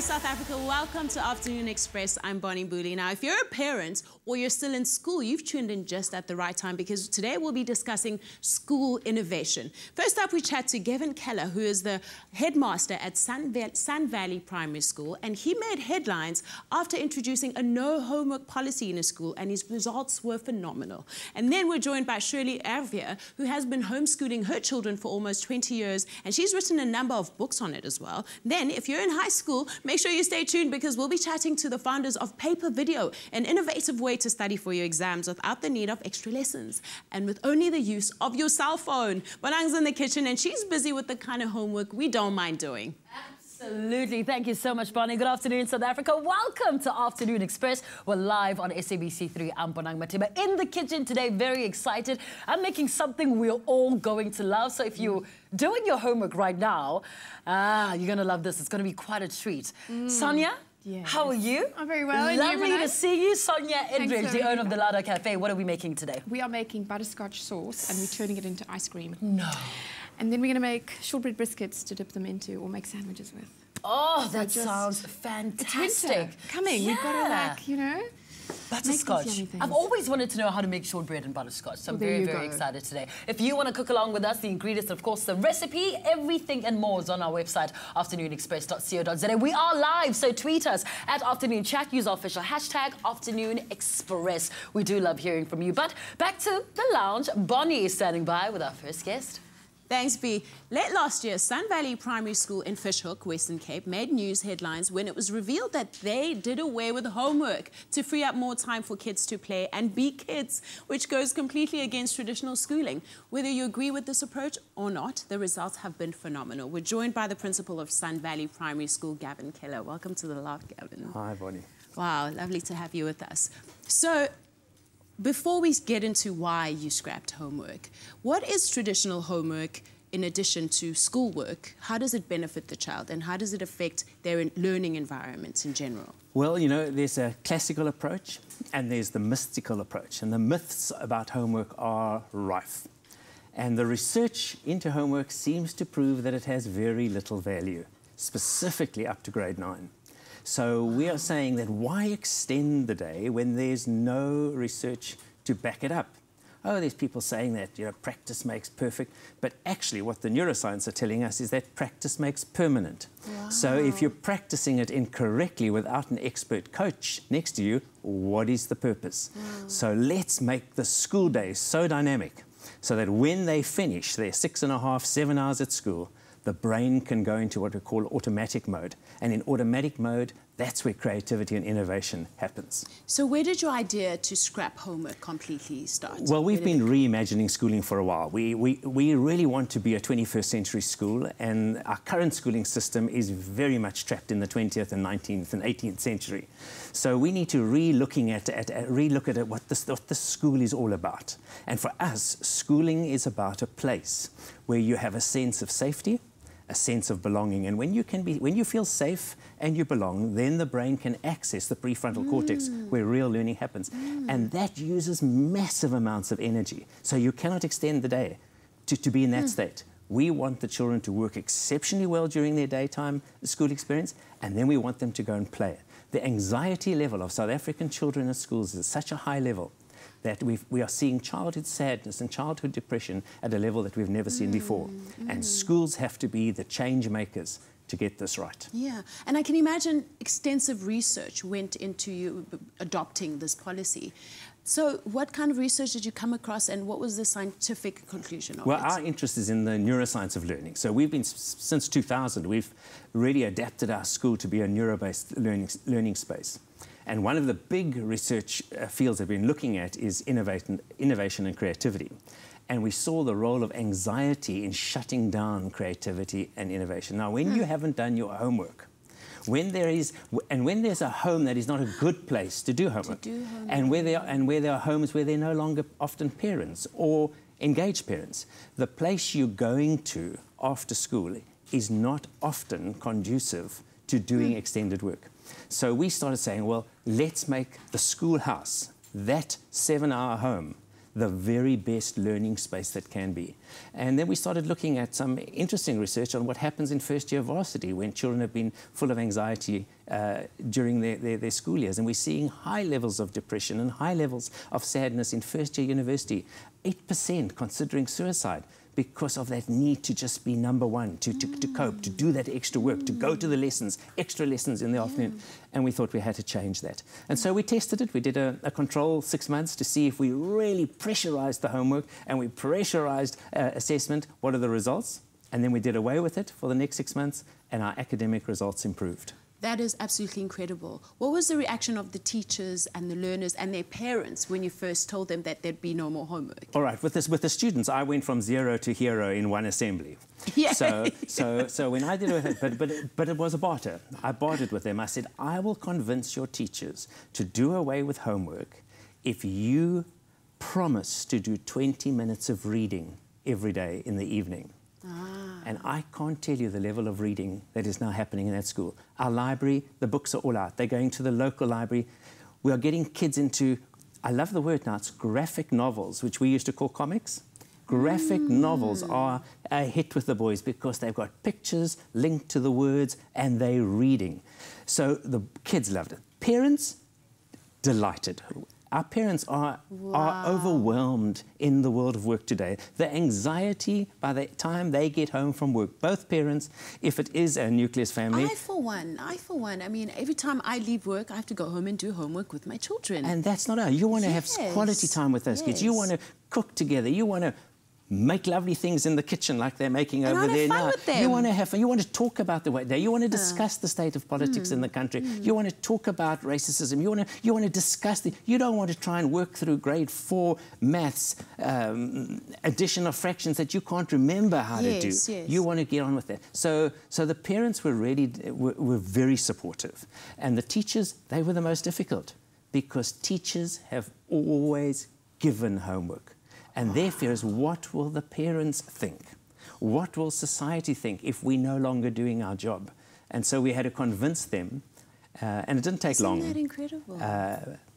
South Africa. Welcome to Afternoon Express. I'm Bonnie Booley. Now, if you're a parent or you're still in school, you've tuned in just at the right time because today we'll be discussing school innovation. First up, we chat to Gavin Keller, who is the headmaster at Sun Valley Primary School, and he made headlines after introducing a no homework policy in his school, and his results were phenomenal. And then we're joined by Shirley Erwee, who has been homeschooling her children for almost 20 years, and she's written a number of books on it as well. Then, if you're in high school, make sure you stay tuned because we'll be chatting to the founders of Paper Video, an innovative way to study for your exams without the need of extra lessons and with only the use of your cell phone. Bonang's in the kitchen and she's busy with the kind of homework we don't mind doing. Absolutely. Thank you so much, Bonnie. Good afternoon, South Africa. Welcome to Afternoon Express. We're live on SABC3. I'm Bonang Matiba in the kitchen today, very excited. I'm making something we're all going to love. So if you're doing your homework right now, you're going to love this. It's going to be quite a treat. Sonja? Yes. How are you? I'm very well. Lovely to see you. Sonja Elridge, the owner of the Lada Cafe. What are we making today? We are making butterscotch sauce and we're turning it into ice cream. No. And then we're going to make shortbread biscuits to dip them into or make sandwiches with. Oh, that sounds fantastic. It's winter coming. We've got to, like, you know, butterscotch. I've always wanted to know how to make shortbread and butterscotch, so I'm very excited today. If you want to cook along with us, the ingredients, of course, the recipe, everything and more is on our website, afternoonexpress.co.za. We are live, so tweet us at Afternoon Chat. Use our official hashtag, Afternoon Express. We do love hearing from you. But back to the lounge. Bonnie is standing by with our first guest. Thanks, B. Late last year, Sun Valley Primary School in Fishhook, Western Cape, made news headlines when it was revealed that they did away with homework to free up more time for kids to play and be kids, which goes completely against traditional schooling. Whether you agree with this approach or not, the results have been phenomenal. We're joined by the principal of Sun Valley Primary School, Gavin Keller. Welcome to the Loft, Gavin. Hi, Bonnie. Wow, lovely to have you with us. So, before we get into why you scrapped homework, what is traditional homework in addition to schoolwork? How does it benefit the child and how does it affect their learning environments in general? Well, you know, there's a classical approach and there's the mystical approach. And the myths about homework are rife. And the research into homework seems to prove that it has very little value, specifically up to grade 9. So we are saying that why extend the day when there's no research to back it up? Oh, there's people saying that, you know, practice makes perfect. But actually what the neuroscience are telling us is that practice makes permanent. Wow. So if you're practicing it incorrectly without an expert coach next to you, what is the purpose? Wow. So let's make the school day so dynamic so that when they finish their 6.5, 7 hours at school, the brain can go into what we call automatic mode. And in automatic mode, that's where creativity and innovation happens. So where did your idea to scrap homework completely start? Well, we've been reimagining schooling for a while. We really want to be a 21st century school, and our current schooling system is very much trapped in the 20th and 19th and 18th century. So we need to relook at what the school is all about. And for us, schooling is about a place where you have a sense of safety, a sense of belonging, and when you feel safe and you belong, then the brain can access the prefrontal cortex where real learning happens, and that uses massive amounts of energy. So you cannot extend the day to be in that state. We want the children to work exceptionally well during their daytime school experience, and then we want them to go and play. The anxiety level of South African children in schools is at such a high level that we are seeing childhood sadness and childhood depression at a level that we've never seen before. And schools have to be the change makers to get this right. Yeah, and I can imagine extensive research went into you adopting this policy. So what kind of research did you come across and what was the scientific conclusion of it? Well, our interest is in the neuroscience of learning. So we've been, since 2000, we've really adapted our school to be a neuro-based learning space. And one of the big research fields that we've been looking at is innovation and creativity. And we saw the role of anxiety in shutting down creativity and innovation. Now, when you haven't done your homework, when there's a home that is not a good place to do homework, and where there are homes where they're no longer often parents or engaged parents, the place you're going to after school is not often conducive to doing extended work. So we started saying, well, let's make the schoolhouse, that 7-hour home, the very best learning space that can be. And then we started looking at some interesting research on what happens in first-year varsity when children have been full of anxiety during their school years. And we're seeing high levels of depression and high levels of sadness in first-year university, 8% considering suicide, because of that need to just be number one, to cope, to do that extra work, to go to the lessons, extra lessons in the afternoon. And we thought we had to change that. And so we tested it. We did a control 6 months to see if we really pressurized the homework and we pressurized assessment. What are the results? And then we did away with it for the next 6 months, and our academic results improved. That is absolutely incredible. What was the reaction of the teachers and the learners and their parents when you first told them that there'd be no more homework? All right, with the students, I went from 0 to hero in one assembly. Yeah. So when I did it, but it was a barter. I bartered with them. I said, I will convince your teachers to do away with homework if you promise to do 20 minutes of reading every day in the evening. And I can't tell you the level of reading that is now happening in that school. Our library, the books are all out. They're going to the local library. We are getting kids into, I love the word now, it's graphic novels, which we used to call comics. Graphic novels are a hit with the boys because they've got pictures linked to the words and they're reading. So the kids loved it. Parents, delighted. Our parents are overwhelmed in the world of work today. The anxiety by the time they get home from work, both parents, if it is a nucleus family. I for one, I mean, every time I leave work, I have to go home and do homework with my children. And that's not how. You want to have quality time with those kids. You want to cook together. You want to make lovely things in the kitchen like they're making over there now. With them. You want to talk about the way you want to discuss the state of politics in the country. You want to talk about racism. You want to discuss you don't want to try and work through grade 4 maths addition of fractions that you can't remember how to do. Yes. You want to get on with that. So the parents were really were very supportive, and the teachers, they were the most difficult because teachers have always given homework. And their fear is, what will the parents think? What will society think if we're no longer doing our job? And so we had to convince them, and it didn't take long. Isn't that incredible?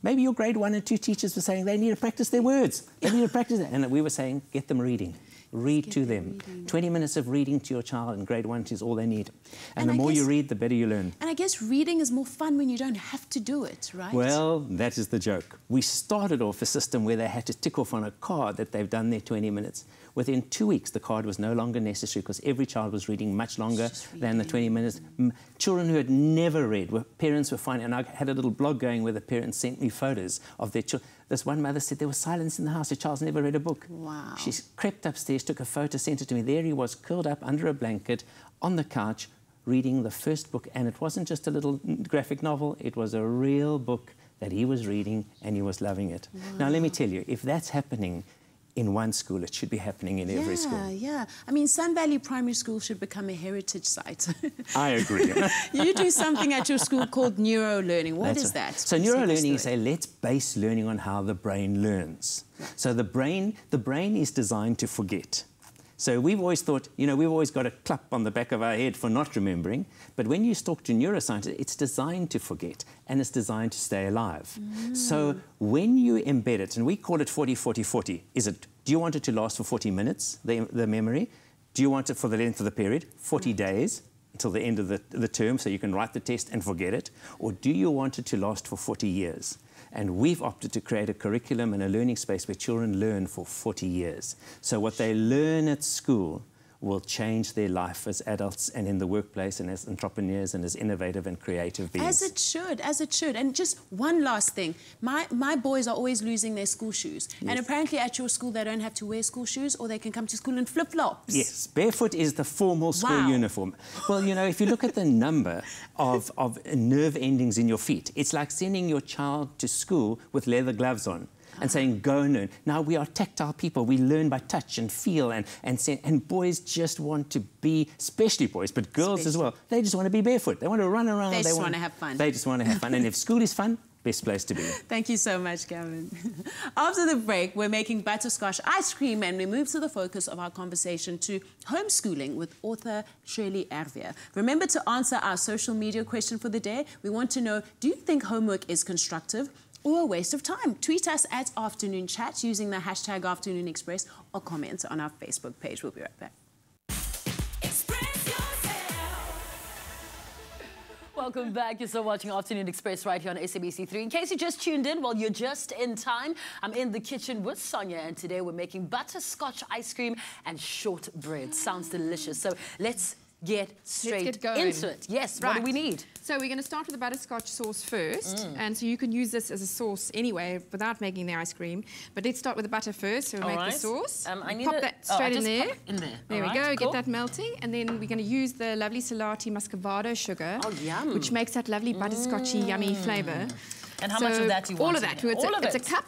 Maybe your grade 1 and 2 teachers were saying they need to practice their words. They need to practice it. And we were saying, get them reading. Read to them. 20 minutes of reading to your child in grade 1 is all they need. And the more you read, the better you learn. And I guess reading is more fun when you don't have to do it, right? Well, that is the joke. We started off a system where they had to tick off on a card that they've done their 20 minutes. Within 2 weeks, the card was no longer necessary because every child was reading much longer than the 20 minutes. Children who had never read, parents were finding, and I had a little blog going where the parents sent me photos of their children. This one mother said there was silence in the house. Her child's never read a book. Wow. She crept upstairs, took a photo, sent it to me. There he was, curled up under a blanket on the couch, reading the first book. And it wasn't just a little graphic novel. It was a real book that he was reading, and he was loving it. Wow. Now, let me tell you, if that's happening in one school, it should be happening in every school. Yeah. I mean, Sun Valley Primary School should become a heritage site. I agree. You do something at your school called neuro-learning. What is that? So neuro-learning is let's base learning on how the brain learns. Right. So the brain is designed to forget. So we've always thought, you know, we've always got a clap on the back of our head for not remembering. But when you talk to neuroscientists, it's designed to forget and it's designed to stay alive. So when you embed it, and we call it 40-40-40, do you want it to last for 40 minutes, the memory? Do you want it for the length of the period, 40 days, until the end of the term, so you can write the test and forget it? Or do you want it to last for 40 years? And we've opted to create a curriculum and a learning space where children learn for 40 years. So what they learn at school will change their life as adults and in the workplace and as entrepreneurs and as innovative and creative beings. As it should. And just one last thing. My boys are always losing their school shoes. Yes. And apparently at your school they don't have to wear school shoes, or they can come to school in flip-flops. Yes, barefoot is the formal school uniform. Well, you know, if you look at the number of nerve endings in your feet, it's like sending your child to school with leather gloves on and saying, go and learn. Now, we are tactile people. We learn by touch and feel, and boys just want to be, especially boys, but girls as well, they just want to be barefoot. They want to run around. They just want to have fun. They just want to have fun. And if school is fun, best place to be. Thank you so much, Gavin. After the break, we're making butterscotch ice cream, and we move to the focus of our conversation to homeschooling with author Shirley Erwee. Remember to answer our social media question for the day. We want to know, do you think homework is constructive? or a waste of time. Tweet us at Afternoon Chat using the hashtag Afternoon Express or comment on our Facebook page. We'll be right back. Welcome back. You're still watching Afternoon Express right here on SABC3. In case you just tuned in, well, you're just in time. I'm in the kitchen with Sonja, and today we're making butterscotch ice cream and shortbread. Sounds delicious. So let's get straight into it. Yes, right. What do we need? So we're going to start with the butterscotch sauce first. And so you can use this as a sauce anyway without making the ice cream. But let's start with the butter first. So we'll make the sauce. I need pop that straight in there. There we go. Cool. Get that melting. And then we're going to use the lovely Salati Muscovado sugar. Oh, yum. Which makes that lovely butterscotchy, yummy flavour. And how much of that do you want? All of that. All of it. It's a cup.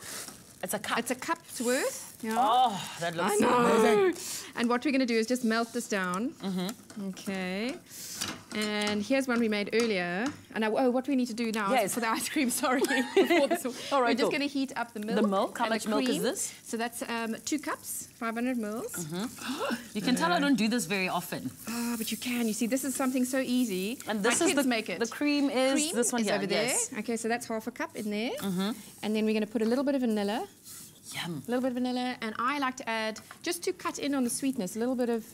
It's a cup. It's a cup's worth. Yeah. Oh, that looks amazing. And what we're going to do is just melt this down. Okay. And here's one we made earlier. And what we need to do now is for the ice cream, sorry. All right, we're just going to heat up the milk. The milk? How much milk is this? So that's 2 cups, 500 mils. You can tell I don't do this very often. Oh, but you can. You see, this is something so easy. And this is the cream is this one here. Over there. Okay, so that's half a cup in there. And then we're going to put a little bit of vanilla. Yum. A little bit of vanilla, and I like to add, just to cut in on the sweetness, a little bit of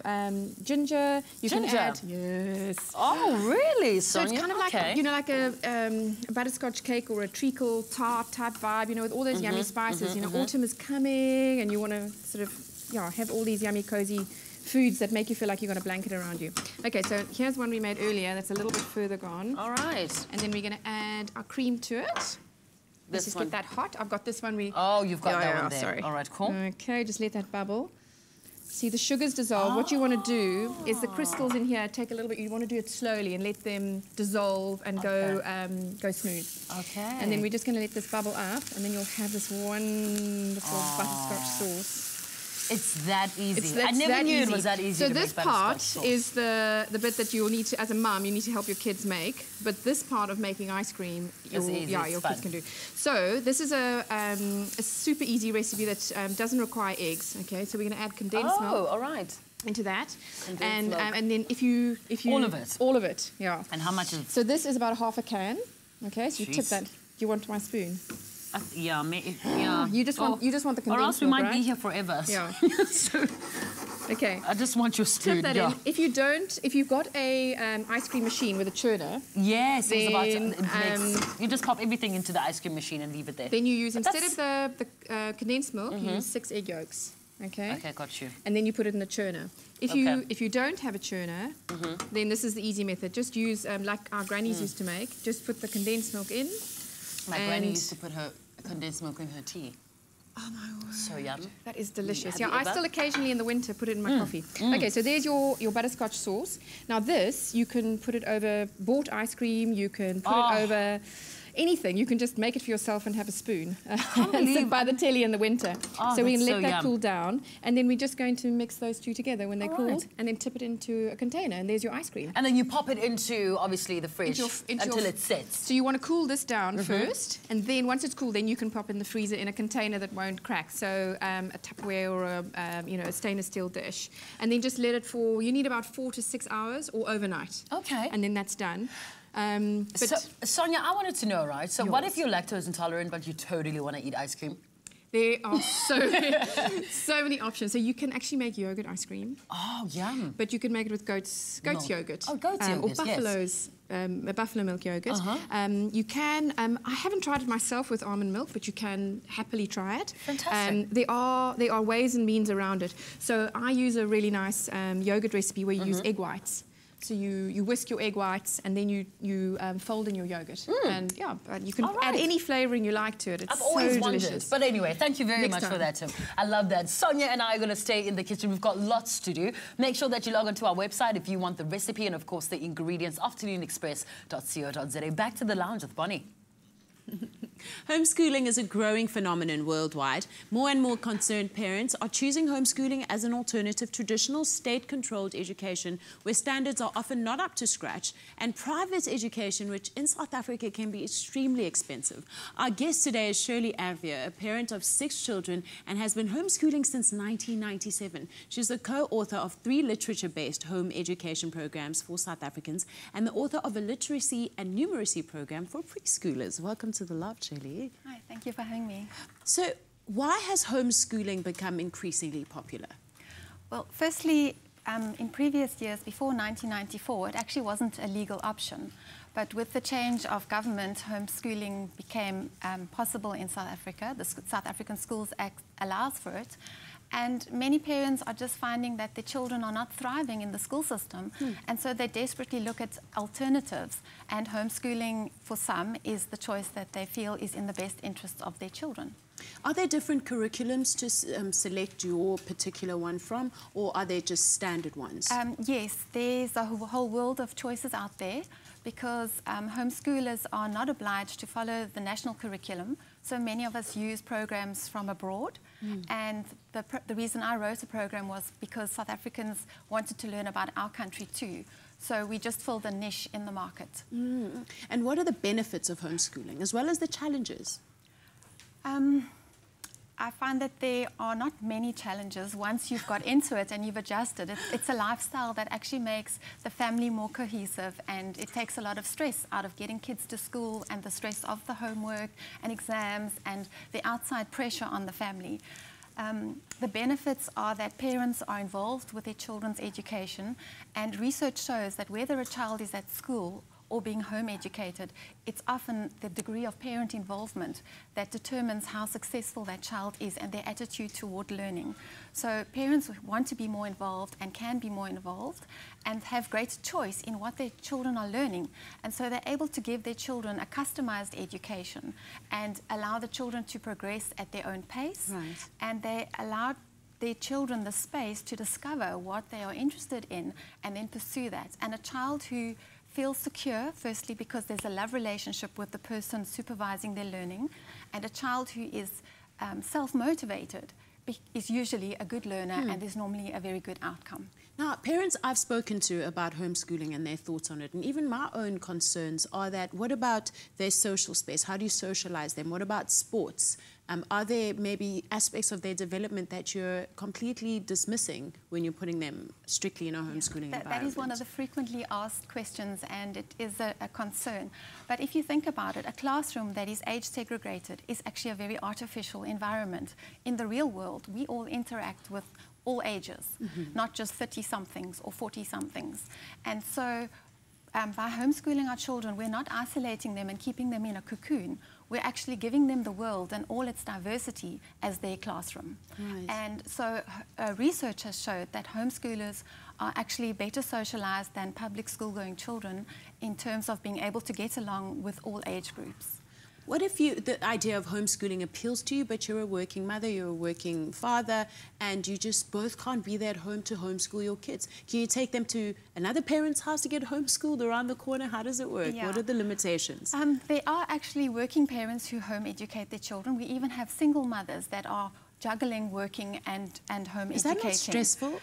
ginger. You can add, yes. Oh, really, Sonja? So it's kind of like, you know, like a butterscotch cake or a treacle tart type vibe, you know, with all those yummy spices. You know, autumn is coming, and you want to sort of, have all these yummy, cozy foods that make you feel like you've got a blanket around you. Okay, so here's one we made earlier that's a little bit further gone. All right. And then we're going to add our cream to it. Let's just get that hot. I've got this one. Oh, you've got that one there. Sorry. All right, cool. Okay, just let that bubble. See, the sugars dissolve. What you want to do is the crystals in here take a little bit. You want to do it slowly and let them dissolve and go smooth. Okay. And then we're just going to let this bubble up, and then you'll have this wonderful butterscotch sauce. It's that easy. I never knew it was that easy. So this part is the bit that you'll need to, as a mum, you need to help your kids make. But this part of making ice cream, your kids can do. So this is a super easy recipe that doesn't require eggs. Okay, so we're going to add condensed milk. All right. Into that, and then if you all of it, yeah. And how much is it? So this is about half a can. Okay, so you tip that. Do you want my spoon? Yeah. You just want the condensed milk, or else we might be here forever. Yeah. So, okay. I just want your spoon. Tip that in. If you've got a ice cream machine with a churner. Yes, then, you just pop everything into the ice cream machine and leave it there. Then you use, instead of the condensed milk, you use 6 egg yolks. Okay. Okay, got you. And then you put it in the churner. If you don't have a churner, then this is the easy method. Just use like our grannies used to make. Just put the condensed milk in. My granny used to put her condensed milk in her tea. Oh my word. So yum. That is delicious. Yeah, I still occasionally in the winter put it in my coffee. Okay, so there's your butterscotch sauce. Now this, you can put it over bought ice cream, you can put it over anything. You can just make it for yourself and have a spoon and sit by the telly in the winter. So we can let that cool down, and then we're just going to mix those two together when they're cooled, and then tip it into a container, and there's your ice cream. And then you pop it into, obviously, the fridge until it sets. So you want to cool this down first, and then once it's cool, then you can pop in the freezer in a container that won't crack. So a Tupperware or a stainless steel dish, and then just let it for, you need about 4 to 6 hours or overnight. Okay. And then that's done. So, Sonja, I wanted to know, right? So what if you're lactose intolerant, but you totally want to eat ice cream? There are so many options. So you can actually make yogurt ice cream. Oh, yum. But you can make it with goat's yogurt. Oh, goat's yogurt, or buffalo's, buffalo milk yogurt. You can, I haven't tried it myself with almond milk, but you can happily try it. Fantastic. There are ways and means around it. So I use a really nice yogurt recipe where you use egg whites. So you whisk your egg whites, and then you fold in your yogurt. And yeah, you can add any flavouring you like to it. It's I've always wondered. Delicious. But anyway, thank you very much for that, Tim. I love that. Sonja and I are going to stay in the kitchen. We've got lots to do. Make sure that you log onto our website if you want the recipe and, of course, the ingredients. afternoonexpress.co.za. Back to the lounge with Bonnie. Homeschooling is a growing phenomenon worldwide. More and more concerned parents are choosing homeschooling as an alternative to traditional state-controlled education, where standards are often not up to scratch, and private education, which in South Africa can be extremely expensive. Our guest today is Shirley Erwee, a parent of 6 children and has been homeschooling since 1997. She's the co-author of 3 literature-based home education programs for South Africans and the author of a literacy and numeracy program for preschoolers. Welcome to the Love Chat. Shirley. Hi, thank you for having me. So why has homeschooling become increasingly popular? Well, firstly, in previous years, before 1994, it actually wasn't a legal option. But with the change of government, homeschooling became possible in South Africa. The South African Schools Act allows for it. And many parents are just finding that their children are not thriving in the school system. And so they desperately look at alternatives. And homeschooling, for some, is the choice that they feel is in the best interest of their children. Are there different curriculums to select your particular one from, or are they just standard ones? Yes, there's a whole world of choices out there, because homeschoolers are not obliged to follow the national curriculum. So many of us use programs from abroad. And the reason I wrote a program was because South Africans wanted to learn about our country too. So we just filled a niche in the market. And what are the benefits of homeschooling, as well as the challenges? I find that there are not many challenges once you've got into it and you've adjusted. It's a lifestyle that actually makes the family more cohesive, and it takes a lot of stress out of getting kids to school and the stress of the homework and exams and the outside pressure on the family. The benefits are that parents are involved with their children's education, and research shows that whether a child is at school or being home educated, it's often the degree of parent involvement that determines how successful that child is and their attitude toward learning. So parents want to be more involved and can be more involved and have greater choice in what their children are learning. And so they're able to give their children a customized education and allow the children to progress at their own pace. Right. And they allow their children the space to discover what they are interested in and then pursue that. And a child who feels secure, firstly, because there's a love relationship with the person supervising their learning, and a child who is self-motivated is usually a good learner, and there's normally a very good outcome. Now, parents I've spoken to about homeschooling and their thoughts on it, and even my own concerns are that, what about their social space? How do you socialize them? What about sports? Are there maybe aspects of their development that you're completely dismissing when you're putting them strictly in a homeschooling environment? That is one of the frequently asked questions, and it is a concern. But if you think about it, a classroom that is age segregated is actually a very artificial environment. In the real world, we all interact with all ages, not just 30-somethings or 40-somethings. And so by homeschooling our children, we're not isolating them and keeping them in a cocoon. We're actually giving them the world and all its diversity as their classroom. Right. And so research has showed that homeschoolers are actually better socialized than public school-going children in terms of being able to get along with all age groups. What if the idea of homeschooling appeals to you, but you're a working mother, you're a working father, and you just both can't be there at home to homeschool your kids? Can you take them to another parent's house to get homeschooled around the corner? How does it work? Yeah. What are the limitations? There are actually working parents who home educate their children. We even have single mothers that are juggling working and home educating. Is that not stressful?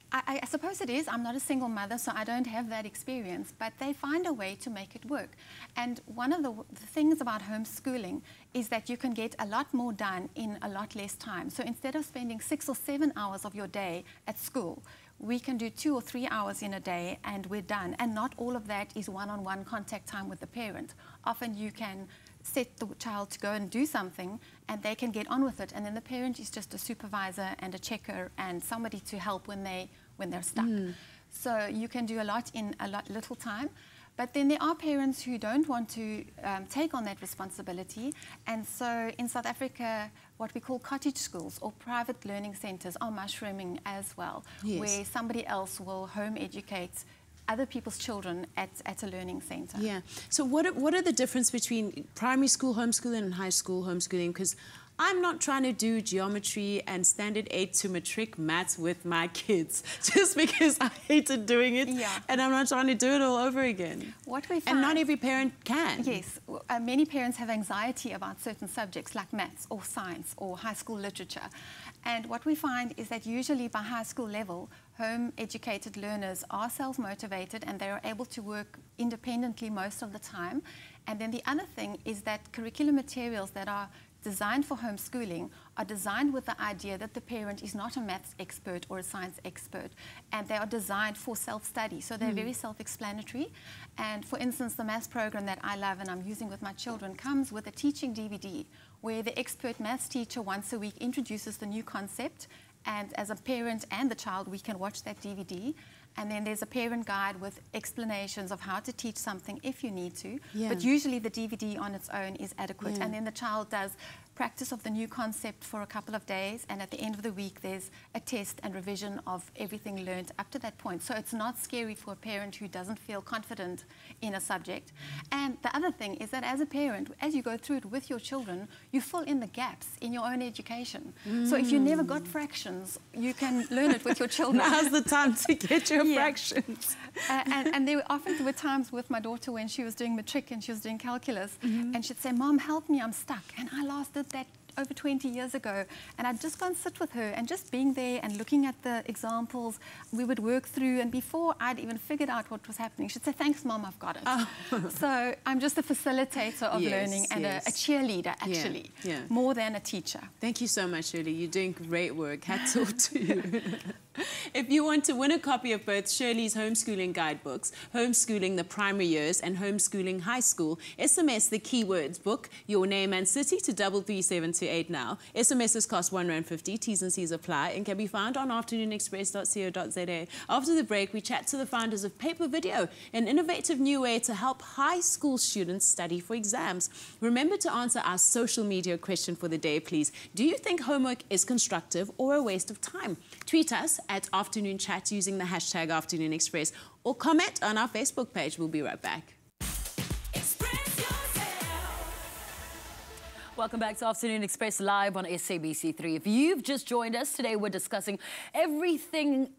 I suppose it is. I'm not a single mother, so I don't have that experience, but they find a way to make it work. And one of the things about homeschooling is that you can get a lot more done in a lot less time. So instead of spending 6 or 7 hours of your day at school, we can do 2 or 3 hours in a day and we're done. And not all of that is one-on-one contact time with the parent. Often you can set the child to go and do something and they can get on with it, and then the parent is just a supervisor and a checker and somebody to help when they're stuck. So you can do a lot in little time. But then there are parents who don't want to take on that responsibility, and so in South Africa what we call cottage schools or private learning centres are mushrooming as well, where somebody else will home educate other people's children at a learning centre. Yeah. So what are the difference between primary school homeschooling and high school homeschooling? Because I'm not trying to do geometry and standard 8 to matric maths with my kids just because I hated doing it, and I'm not trying to do it all over again. What we find, and not every parent can. Yes, many parents have anxiety about certain subjects like maths or science or high school literature. And what we find is that usually by high school level, home-educated learners are self-motivated and they are able to work independently most of the time. And then the other thing is that curriculum materials that are designed for homeschooling are designed with the idea that the parent is not a maths expert or a science expert, and they are designed for self-study. So they're very self-explanatory. And for instance, the maths program that I love and I'm using with my children comes with a teaching DVD where the expert maths teacher once a week introduces the new concept, and as a parent and the child, we can watch that DVD. And then there's a parent guide with explanations of how to teach something if you need to. Yeah. But usually the DVD on its own is adequate. Yeah. And then the child does practice of the new concept for a couple of days. And at the end of the week, there's a test and revision of everything learned up to that point. So it's not scary for a parent who doesn't feel confident in a subject. And the other thing is that as a parent, as you go through it with your children, you fill in the gaps in your own education. So if you never got fractions, you can learn it with your children. Now's the time to get your fractions. And there often were times with my daughter when she was doing matric and she was doing calculus, and she'd say, "Mom, help me, I'm stuck." And I last did that over 20 years ago, and I'd just go and sit with her, and just being there and looking at the examples, we would work through, and before I'd even figured out what was happening, she'd say, "Thanks, Mom, I've got it." Oh. So I'm just a facilitator of learning and a cheerleader, actually, more than a teacher. Thank you so much, Shirley. You're doing great work. Hats off to you. If you want to win a copy of both Shirley's homeschooling guidebooks, Homeschooling the Primary Years and Homeschooling High School, SMS the keywords book, your name and city to 33728 now. SMSs cost R1.50, T's and C's apply, and can be found on afternoonexpress.co.za. After the break, we chat to the founders of Paper Video, an innovative new way to help high school students study for exams. Remember to answer our social media question for the day, please. Do you think homework is constructive or a waste of time? Tweet us at Afternoon Chat using the hashtag Afternoon Express, or comment on our Facebook page. We'll be right back. Welcome back to Afternoon Express live on SABC3. If you've just joined us, today we're discussing everything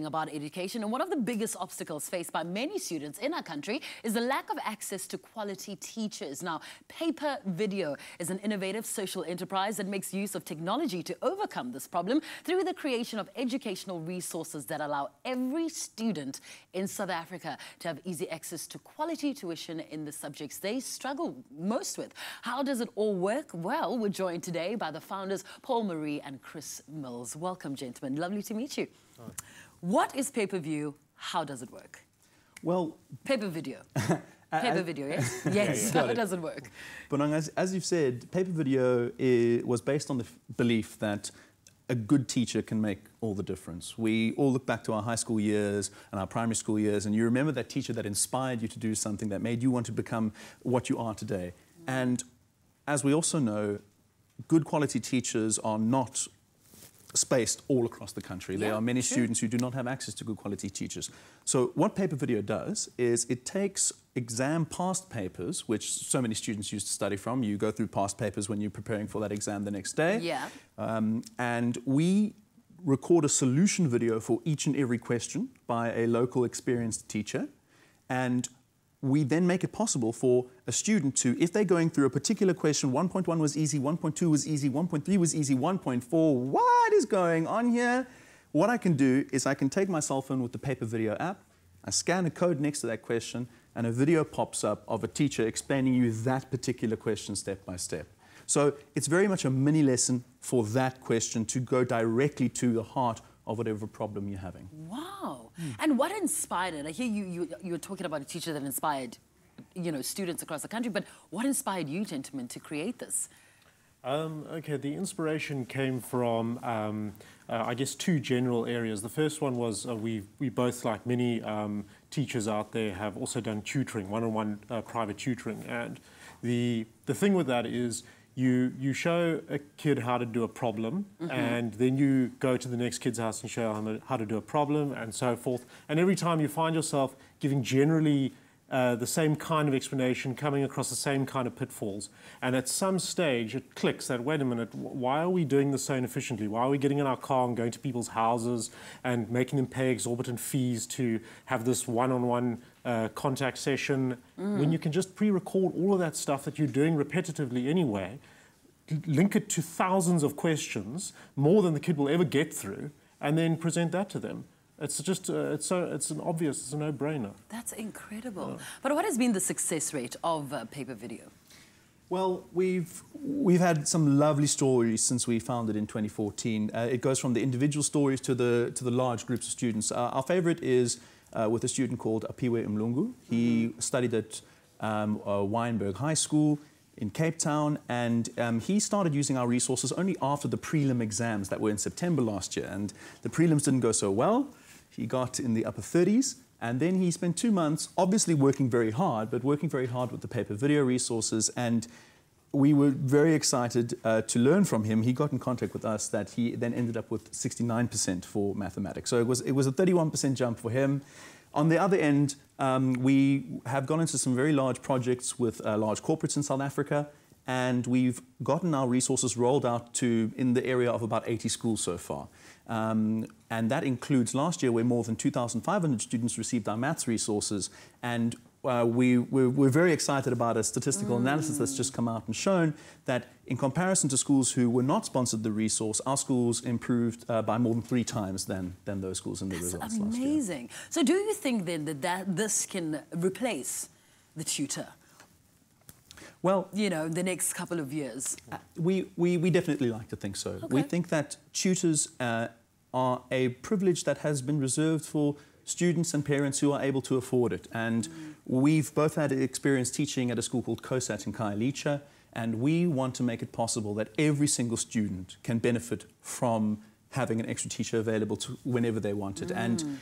about education. And one of the biggest obstacles faced by many students in our country is the lack of access to quality teachers. Now, Paper Video is an innovative social enterprise that makes use of technology to overcome this problem through the creation of educational resources that allow every student in South Africa to have easy access to quality tuition in the subjects they struggle most with. How does it all work? Well, we're joined today by the founders, Paul Marie and Chris Mills. Welcome, gentlemen. Lovely to meet you. Hi. What is Pay-Per-View? How does it work? Well... Pay-Per-Video. Pay-Per-Video, yes? Yes, how does it work? But as you've said, Pay-Per-Video was based on the belief that a good teacher can make all the difference. We all look back to our high school years and our primary school years, and you remember that teacher that inspired you to do something, that made you want to become what you are today. And as we also know, good quality teachers are not spaced all across the country. There are many students who do not have access to good quality teachers. So what Paper Video does is it takes exam past papers, which so many students used to study from. You go through past papers when you're preparing for that exam the next day. Yeah. And we record a solution video for each and every question by a local experienced teacher. And we then make it possible for a student to, if they're going through a particular question, 1.1 was easy, 1.2 was easy, 1.3 was easy, 1.4, what is going on here? What I can do is I can take my cell phone with the Paper Video app, I scan a code next to that question, and a video pops up of a teacher explaining you that particular question step by step. So it's very much a mini lesson for that question to go directly to the heart of whatever problem you're having. Wow. And what inspired it? I hear you were talking about a teacher that inspired, students across the country, but what inspired you, gentlemen, to create this? Okay, the inspiration came from, I guess, two general areas. The first one was we both, like many teachers out there, have also done tutoring, one-on-one private tutoring. And the thing with that is you show a kid how to do a problem, and then you go to the next kid's house and show them how to do a problem, and so forth. And every time you find yourself giving generally the same kind of explanation, coming across the same kind of pitfalls. And at some stage, it clicks that, wait a minute, why are we doing this so inefficiently? Why are we getting in our car and going to people's houses and making them pay exorbitant fees to have this one-on-one contact session when you can just pre-record all of that stuff that you're doing repetitively anyway, link it to thousands of questions, more than the kid will ever get through, and then present that to them. It's just, it's a no-brainer. That's incredible. But what has been the success rate of Paper Video? Well, we've had some lovely stories since we founded in 2014. It goes from the individual stories to the large groups of students. Our favorite is with a student called Apiwe Mlungu. He studied at Wynberg High School in Cape Town, and he started using our resources only after the prelim exams that were in September last year. And the prelims didn't go so well. He got in the upper 30s. And then he spent 2 months, obviously working very hard, but working very hard with the paper video resources. And we were very excited to learn from him. He got in contact with us that he then ended up with 69% for mathematics. So it was a 31% jump for him. On the other end, we have gone into some very large projects with large corporates in South Africa. And we've gotten our resources rolled out to in the area of about 80 schools so far. And that includes last year where more than 2,500 students received our maths resources. And we're very excited about a statistical analysis that's just come out and shown that in comparison to schools who were not sponsored the resource, our schools improved by more than 3 times than those schools in the results last year. That's amazing. So do you think then that this can replace the tutor? Well, you know, the next couple of years. We definitely like to think so. Okay. We think that tutors are a privilege that has been reserved for students and parents who are able to afford it. And we've both had experience teaching at a school called COSAT in Khayelitsha, and we want to make it possible that every single student can benefit from having an extra teacher available to whenever they want it. And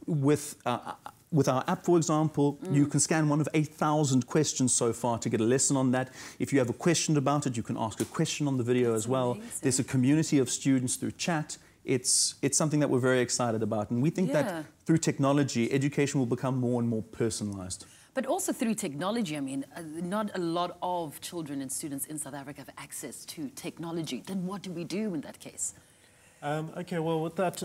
with our app, for example, you can scan one of 8,000 questions so far to get a lesson on that. If you have a question about it, you can ask a question on the video as well. Amazing. There's a community of students through chat. It's something that we're very excited about. And we think that through technology, education will become more and more personalized. But also through technology, I mean, not a lot of children and students in South Africa have access to technology. Then what do we do in that case? Okay, well, with that,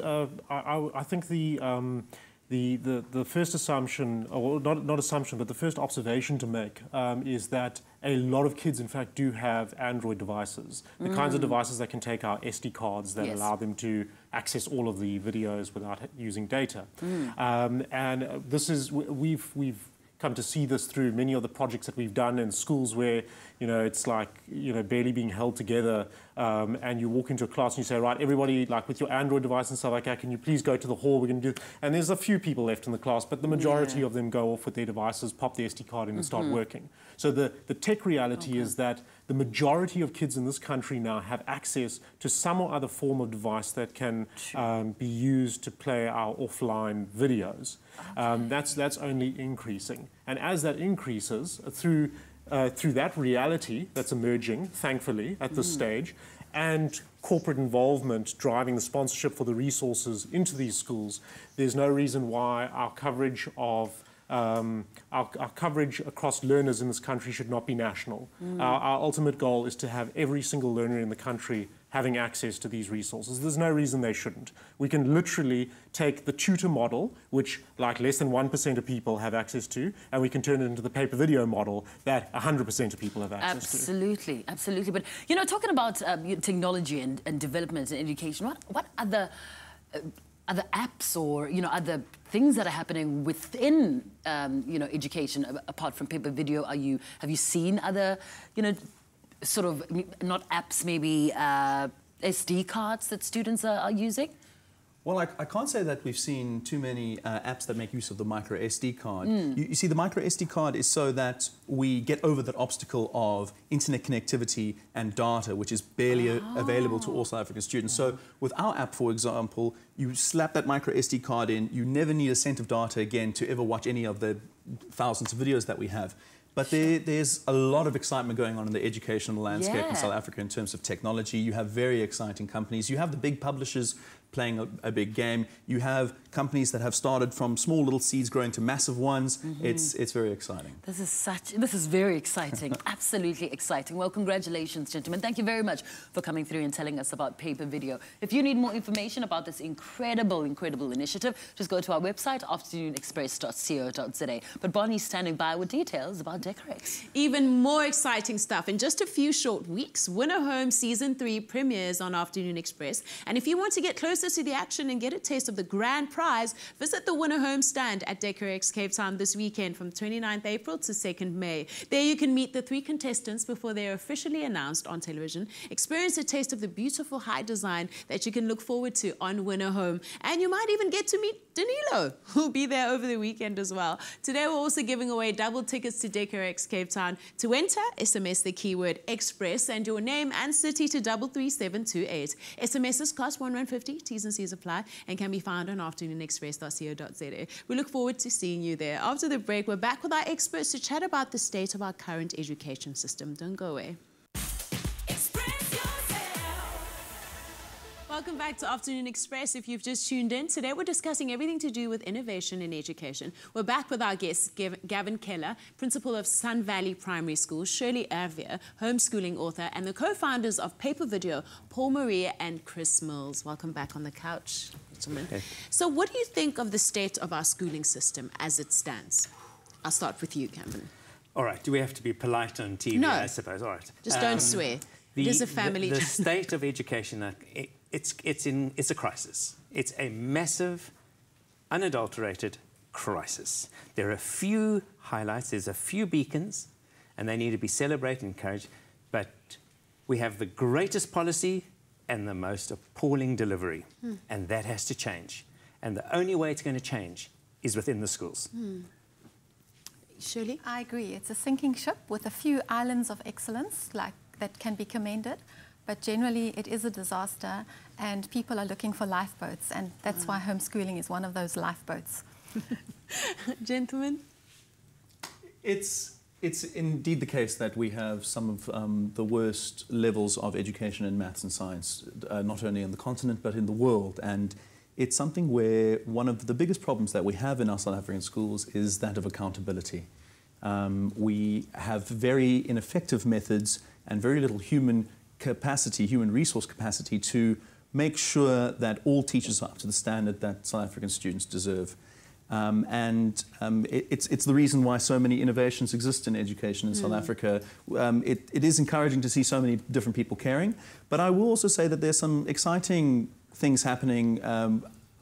I think the first assumption, or not assumption, but the first observation to make is that a lot of kids, in fact, do have Android devices. The kinds of devices that can take our SD cards that allow them to access all of the videos without using data. And this is, we've come to see this through many of the projects that we've done in schools where, you know, it's like, you know, barely being held together, and you walk into a class and you say, right, everybody, like with your Android device and stuff like that, can you please go to the hall, we're going to do, and there's a few people left in the class, but the majority of them go off with their devices, pop the SD card in and start working. So the tech reality is that the majority of kids in this country now have access to some or other form of device that can be used to play our offline videos. That's only increasing. And as that increases, through that reality that's emerging, thankfully, at this stage, and corporate involvement driving the sponsorship for the resources into these schools, there's no reason why our coverage of our coverage across learners in this country should not be national. Our ultimate goal is to have every single learner in the country having access to these resources. There's no reason they shouldn't. We can literally take the tutor model, which like less than 1% of people have access to, and we can turn it into the paper video model that 100% of people have access to. Absolutely, absolutely. But, you know, talking about technology and development and education, what other apps or, you know, other things that are happening within, you know, education apart from paper video? Have you seen other, you know, sort of, not apps, maybe SD cards that students are using? Well, I can't say that we've seen too many apps that make use of the micro SD card. You see, the micro SD card is so that we get over that obstacle of internet connectivity and data, which is barely available to all South African students. So with our app, for example, you slap that micro SD card in, you never need a cent of data again to ever watch any of the thousands of videos that we have. But there's a lot of excitement going on in the educational landscape in South Africa in terms of technology. You have very exciting companies. You have the big publishers playing a big game. You have companies that have started from small little seeds growing to massive ones. It's very exciting. This is very exciting. Absolutely exciting. Well, congratulations, gentlemen. Thank you very much for coming through and telling us about paper video. If you need more information about this incredible initiative, just go to our website, afternoonexpress.co.za. But Bonnie's standing by with details about Decorex. Even more exciting stuff. In just a few short weeks, Winner Home Season 3 premieres on Afternoon Express. And if you want to get closer closer to the action and get a taste of the grand prize, visit the Winner Home stand at DecoRx Cape Town this weekend from 29th April to 2nd May. There you can meet the 3 contestants before they are officially announced on television, experience a taste of the beautiful high design that you can look forward to on Winner Home, and you might even get to meet Danilo, who'll be there over the weekend as well. Today we're also giving away double tickets to DecoRx Cape Town. To enter, SMS the keyword Express and your name and city to 33728. SMSs cost $11.50, T's and C's apply, and can be found on afternoonexpress.co.za. We look forward to seeing you there. After the break, we're back with our experts to chat about the state of our current education system. Don't go away. Welcome back to Afternoon Express. If you've just tuned in, today we're discussing everything to do with innovation in education. We're back with our guests, Gavin Keller, principal of Sun Valley Primary School, Shirley Erwee, homeschooling author, and the co-founders of Paper Video, Paul Maria and Chris Mills. Welcome back on the couch, gentlemen. Okay. So what do you think of the state of our schooling system as it stands? I'll start with you, Gavin. All right, do we have to be polite on TV, no. I suppose? All right. Just don't swear. It is a family. The state of education, it's a crisis. It's a massive, unadulterated crisis. There are a few highlights, there's a few beacons, and they need to be celebrated and encouraged, but we have the greatest policy and the most appalling delivery, and that has to change. And the only way it's going to change is within the schools. Shirley? I agree. It's a sinking ship with a few islands of excellence that can be commended, but generally it is a disaster and people are looking for lifeboats, and that's why homeschooling is one of those lifeboats. Gentlemen? It's indeed the case that we have some of the worst levels of education in maths and science, not only in the continent but in the world. And it's something where one of the biggest problems that we have in our South African schools is that of accountability. We have very ineffective methods and very little human resource capacity to make sure that all teachers are up to the standard that South African students deserve. It's the reason why so many innovations exist in education in South Africa. It is encouraging to see so many different people caring, but I will also say that there's some exciting things happening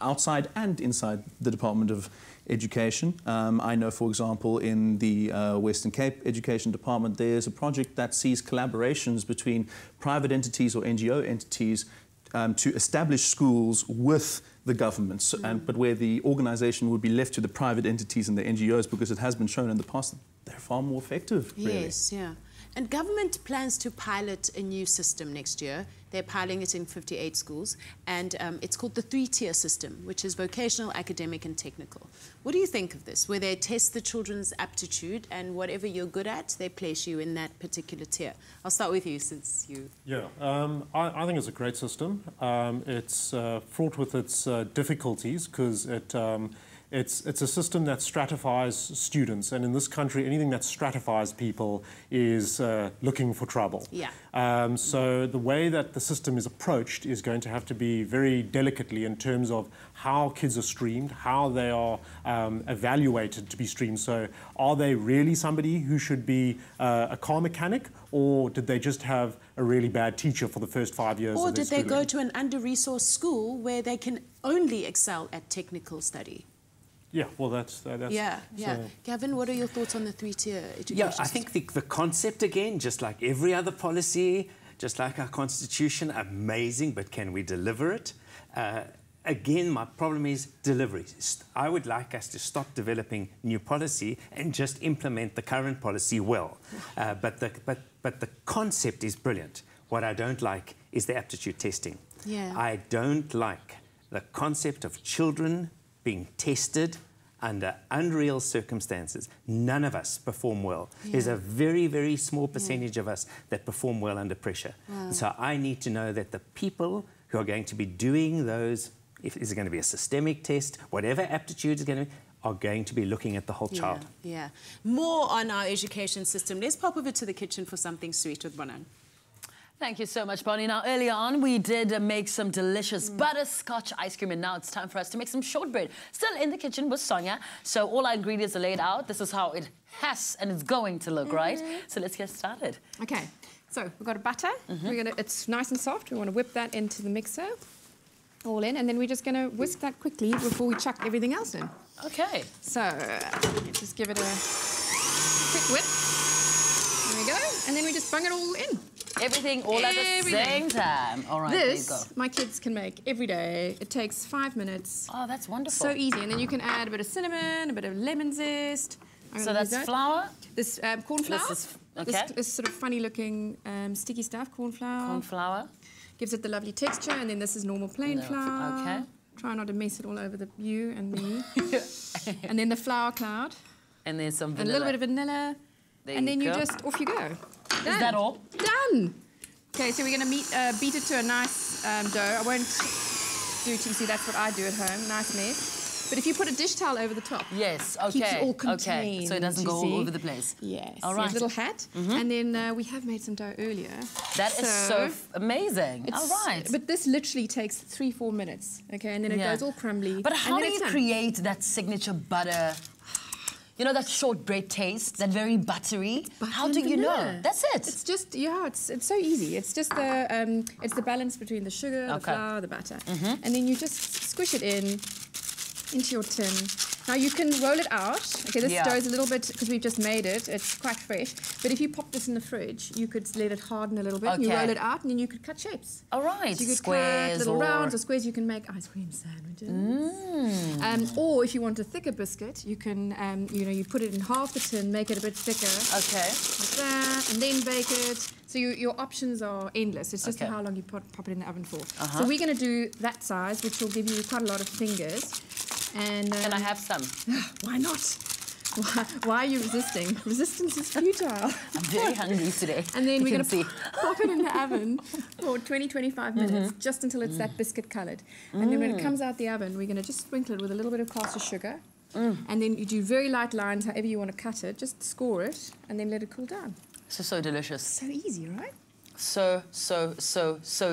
outside and inside the Department of Education. I know, for example, in the Western Cape Education Department, there's a project that sees collaborations between private entities or NGO entities to establish schools with the government, but where the organisation would be left to the private entities and the NGOs, because it has been shown in the past that they're far more effective, really. Yes, yeah. And government plans to pilot a new system next year. They're piloting it in 58 schools, and it's called the 3-tier system, which is vocational, academic, and technical. What do you think of this, where they test the children's aptitude, and whatever you're good at, they place you in that particular tier? I'll start with you, since you... Yeah, I think it's a great system. It's fraught with its difficulties, because it's a system that stratifies students, and in this country, anything that stratifies people is looking for trouble. Yeah. So the way that the system is approached is going to have to be very delicately in terms of how kids are streamed, how they are evaluated to be streamed. So are they really somebody who should be a car mechanic, or did they just have a really bad teacher for the first 5 years or of their did they schooling? go to an under-resourced school where they can only excel at technical study? Yeah, well, that's yeah. Gavin, what are your thoughts on the 3-tier education? Yeah, I think the concept, again, just like every other policy, just like our constitution, amazing, but can we deliver it? Again, my problem is delivery. I would like us to stop developing new policy and just implement the current policy well. But the concept is brilliant. What I don't like is the aptitude testing. Yeah. I don't like the concept of children being tested under unreal circumstances. None of us perform well. Yeah. There's a very, very small percentage of us that perform well under pressure. Wow. So I need to know that the people who are going to be doing those, if is it going to be a systemic test, whatever aptitude is going to be, are going to be looking at the whole child. Yeah. More on our education system. Let's pop over to the kitchen for something sweet with Bonan. Thank you so much, Bonnie. Now, earlier on, we did make some delicious butterscotch ice cream, and now it's time for us to make some shortbread. Still in the kitchen with Sonja. So all our ingredients are laid out. This is how it has and it's going to look, right? So let's get started. Okay, so we've got a butter. It's nice and soft. We want to whip that into the mixer. all in, and then we're just going to whisk that quickly before we chuck everything else in. Okay. So, just give it a quick whip. There we go. And then we just bung it all in. Everything all at the same time. All right, there you go. This, my kids can make every day. It takes 5 minutes. Oh, that's wonderful. So easy. And then you can add a bit of cinnamon, a bit of lemon zest. So that's flour? This corn flour. This is, okay. This sort of funny-looking sticky stuff, corn flour. Corn flour. Gives it the lovely texture. And then this is normal plain flour. Okay. Try not to mess it all over you and me. And then the flour cloud. And then some vanilla. A little bit of vanilla. There and you then you go. just, off you go. Done. Is that all? Done. Okay, so we're going to beat it to a nice dough. I won't do it, you see, that's what I do at home, nice mess. But if you put a dish towel over the top, yes, okay, keeps it all contained. Okay, so it doesn't go all over the place. Yes. All right. A little hat, and then we have made some dough earlier. That is so amazing. All right. But this literally takes 3-4 minutes, okay, and then it goes all crumbly. But how do you create that signature butter? You know, that shortbread taste, that very buttery. How do you know? That's it. It's just, yeah, it's so easy. It's just the balance between the sugar, the flour, the butter. And then you just squish it into your tin. Now you can roll it out. Okay, this dough is a little bit, because we've just made it, it's quite fresh. But if you pop this in the fridge, you could let it harden a little bit. And you roll it out, and then you could cut shapes. All right, so you could squares cut little rounds or squares. You can make ice cream sandwiches. Or if you want a thicker biscuit, you can, you know, you put it in half the tin, make it a bit thicker. Okay. Like that, and then bake it. So your options are endless. It's just how long you pop it in the oven for. So we're going to do that size, which will give you quite a lot of fingers. And can I have some? Why not? Why are you resisting? Resistance is futile. I'm very hungry today. And then we're going to pop it in the oven for 20-25 minutes, just until it's that biscuit coloured. And then when it comes out the oven, we're going to just sprinkle it with a little bit of caster sugar. And then you do very light lines, however you want to cut it. Just score it, and then let it cool down. So delicious. So easy, right? So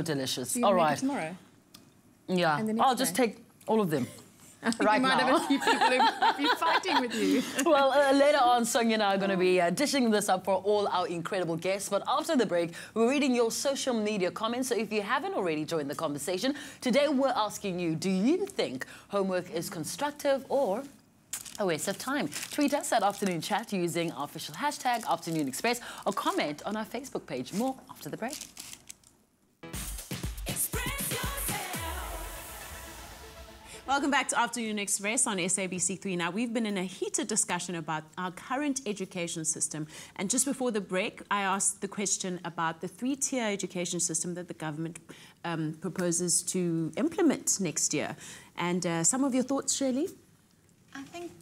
delicious. So all right. Make it tomorrow. Yeah. I'll just take all of them. Right you might now. Have a few people who'll be fighting with you. Well, later on, Sonja and I are going to be dishing this up for all our incredible guests. But after the break, we're reading your social media comments. So if you haven't already joined the conversation, today we're asking you, do you think homework is constructive or a waste of time? Tweet us at Afternoon Chat using our official hashtag Afternoon Express, or comment on our Facebook page. More after the break. Welcome back to Afternoon Express on SABC3. Now, we've been in a heated discussion about our current education system. And just before the break, I asked the question about the 3-tier education system that the government proposes to implement next year. And some of your thoughts, Shirley? I think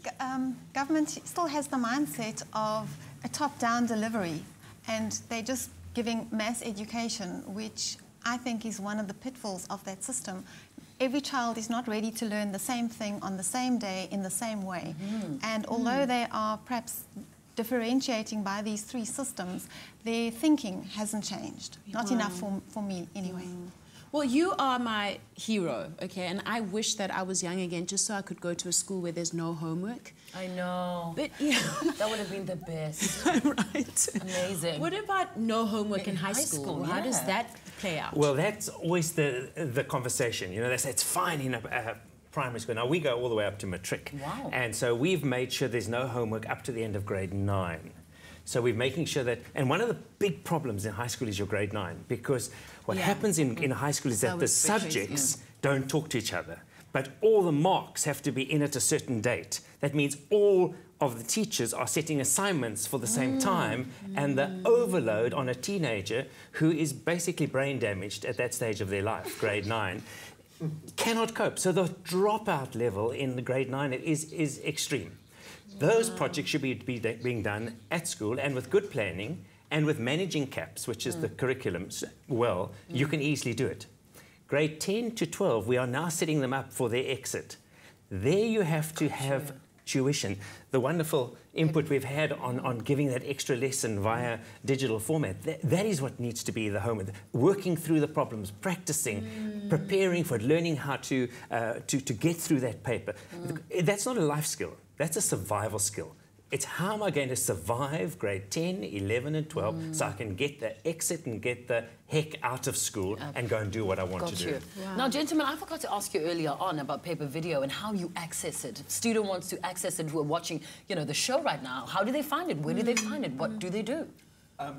government still has the mindset of a top-down delivery. And they're just giving mass education, which I think is one of the pitfalls of that system. Every child is not ready to learn the same thing on the same day in the same way. And although they are perhaps differentiating by these 3 systems, their thinking hasn't changed. Not enough for me, anyway. Well, you are my hero, okay? And I wish that I was young again just so I could go to a school where there's no homework. I know. But, yeah. That would have been the best. Right. Amazing. What about no homework in high school? How does that play out? Well, that's always the conversation. You know, they say it's fine in a primary school. Now, we go all the way up to matric. Wow. And so we've made sure there's no homework up to the end of grade 9. So we're making sure that, and one of the big problems in high school is your grade 9, because what happens in high school is that the subjects don't talk to each other, but all the marks have to be in at a certain date. That means all of the teachers are setting assignments for the same time, and the overload on a teenager who is basically brain damaged at that stage of their life, grade 9, cannot cope. So the dropout level in the grade 9 is extreme. Those projects should be being done at school, and with good planning and with managing CAPS, which is the curriculum, you can easily do it. Grade 10 to 12, we are now setting them up for their exit. There you have to have tuition. The wonderful input we've had on giving that extra lesson via digital format, that is what needs to be the homework. Working through the problems, practicing, preparing for it, learning how to get through that paper. That's not a life skill. That's a survival skill. It's how am I going to survive grade 10, 11 and 12 so I can get the exit and get the heck out of school and go and do what I want to do. Wow. Now, gentlemen, I forgot to ask you earlier on about paper video and how you access it. If a student wants to access it who are watching, you know, the show right now, how do they find it? Where do they find it? What do they do?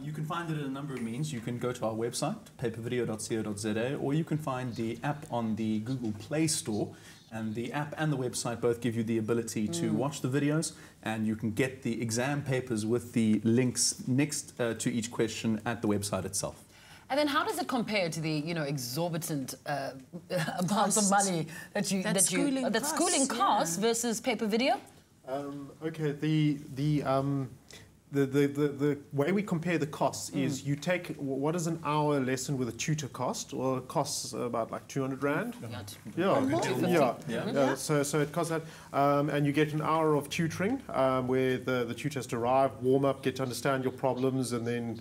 You can find it in a number of means. You can go to our website, papervideo.co.za, or you can find the app on the Google Play Store. And the app and the website both give you the ability to watch the videos, and you can get the exam papers with the links next to each question at the website itself. And then how does it compare to the, you know, exorbitant amounts of money that schooling costs versus paper video? Okay, the way we compare the costs is you take what is an hour lesson with a tutor cost? Well, it costs about like 200 Rand. So it costs that, and you get an hour of tutoring where the tutor has to arrive, warm up, get to understand your problems, and then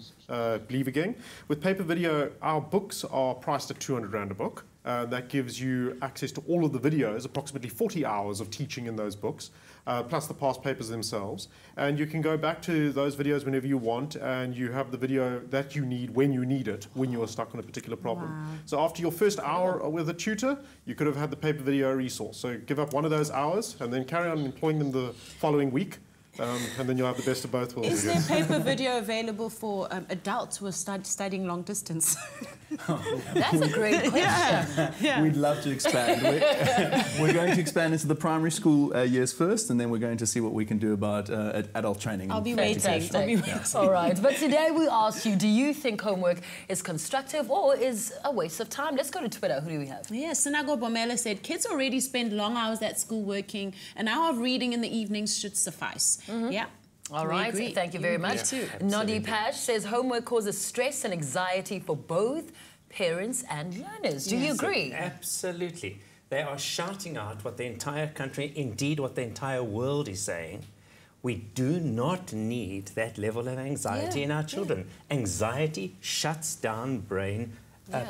leave again. With paper video, our books are priced at 200 Rand a book. That gives you access to all of the videos, approximately 40 hours of teaching in those books, plus the past papers themselves. And you can go back to those videos whenever you want, and you have the video that you need when you need it, when you're stuck on a particular problem. Wow. So after your first hour with a tutor, you could have had the paper video resource. So give up one of those hours and then carry on employing them the following week. And then you'll have the best of both worlds. Is there paper video available for adults who are studying long distance? That's a great question. Yeah. We'd love to expand. We're going to expand into the primary school years first, and then we're going to see what we can do about adult training. I'll be waiting. All right. But today we ask you, do you think homework is constructive or is a waste of time? Let's go to Twitter. Who do we have? Yeah, Sinago Bomela said, kids already spend long hours at school working. An hour of reading in the evenings should suffice. Yeah. All right. Thank you very much. Nodi Pash says homework causes stress and anxiety for both parents and learners. Do you agree? Absolutely. They are shouting out what the entire country, indeed what the entire world is saying. We do not need that level of anxiety in our children. Anxiety shuts down brain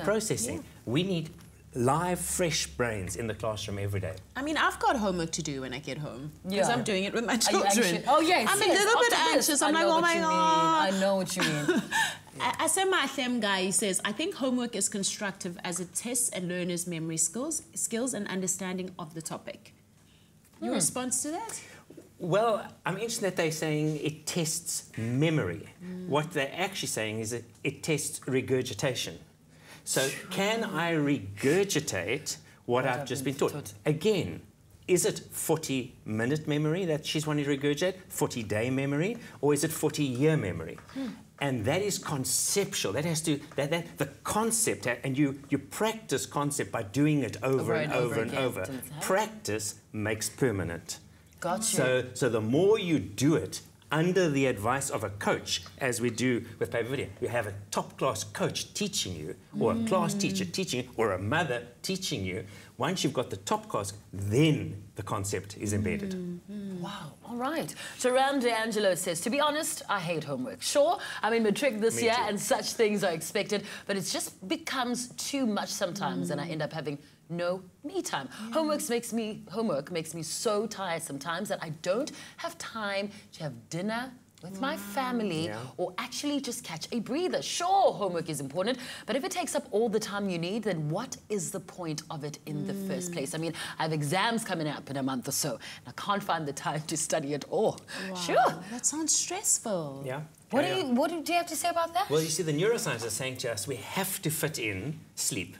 processing. We need live, fresh brains in the classroom every day. I mean, I've got homework to do when I get home because I'm doing it with my children. Oh, yes. I'm a little bit anxious. I'm like, oh my God. I know what you mean. Asema Athem guy says, I think homework is constructive as it tests a learner's memory skills and understanding of the topic. Your response to that? Well, I'm interested that they're saying it tests memory. What they're actually saying is that it tests regurgitation. So can I regurgitate what I've just been taught? Again, is it 40-minute memory that she's wanting to regurgitate, 40-day memory, or is it 40-year memory? And that is conceptual. That has to, the concept, and you practice concept by doing it over and over. Practice makes permanent. Gotcha. So the more you do it, under the advice of a coach, as we do with paper video, you have a top-class coach teaching you, or a class teacher teaching you, or a mother teaching you. Once you've got the top class, then the concept is embedded. Wow, all right. Sharon DeAngelo says, to be honest, I hate homework. Sure, I'm in matric this year and such things are expected, but it just becomes too much sometimes and I end up having no me time. Homework makes me so tired sometimes that I don't have time to have dinner with my family or actually just catch a breather. Sure, homework is important, but if it takes up all the time you need, then what is the point of it in the first place? I mean, I have exams coming up in a month or so, and I can't find the time to study at all. Wow, sure. That sounds stressful. Yeah. What do you have to say about that? Well, you see, the neuroscientists are saying to us, we have to fit in sleep.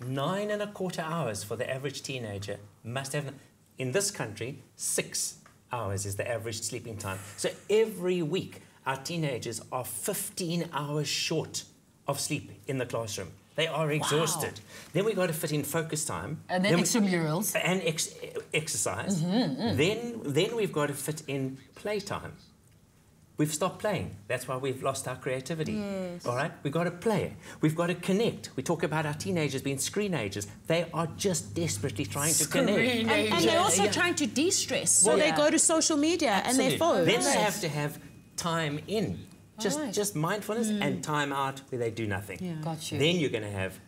9.25 hours for the average teenager must have, in this country, 6 hours is the average sleeping time. So every week, our teenagers are 15 hours short of sleep in the classroom. They are exhausted. Then we've got to fit in focus time. And then extramurals. And exercise. Then we've got to fit in playtime. We've stopped playing. That's why we've lost our creativity. Yes. All right? We've got to play. We've got to connect. We talk about our teenagers being screenagers. They are just desperatly trying to connect. And they're also trying to de-stress. So they go to social media and their phones. Then they have to have time in. Just mindfulness and time out where they do nothing. Got you. Then you're going to have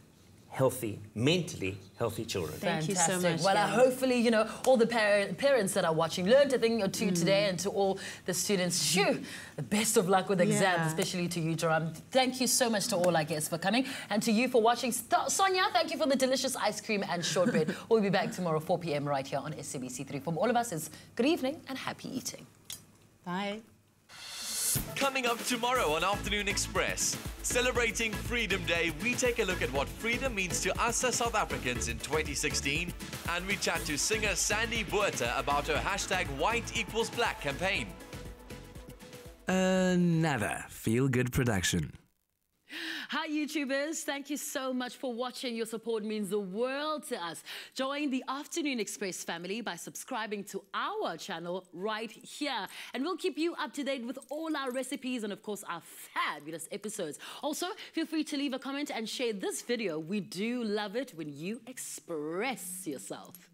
healthy, mentally healthy children. Thank you so much. Well, hopefully, you know, all the parents that are watching learned a thing or two today, and to all the students, shoo, the best of luck with exams, especially to you, Jerome. Thank you so much to all our guests for coming, and to you for watching. Sonja, thank you for the delicious ice cream and shortbread. We'll be back tomorrow, 4 p.m. right here on SABC3. From all of us, is good evening and happy eating. Bye. Coming up tomorrow on Afternoon Express. Celebrating Freedom Day, we take a look at what freedom means to us as South Africans in 2016. And we chat to singer Sandy Buerta about her #WhiteEqualsBlack campaign. Another feel-good production. Hi, YouTubers. Thank you so much for watching. Your support means the world to us. Join the Afternoon Express family by subscribing to our channel right here. And we'll keep you up to date with all our recipes and, of course, our fabulous episodes. Also, feel free to leave a comment and share this video. We do love it when you express yourself.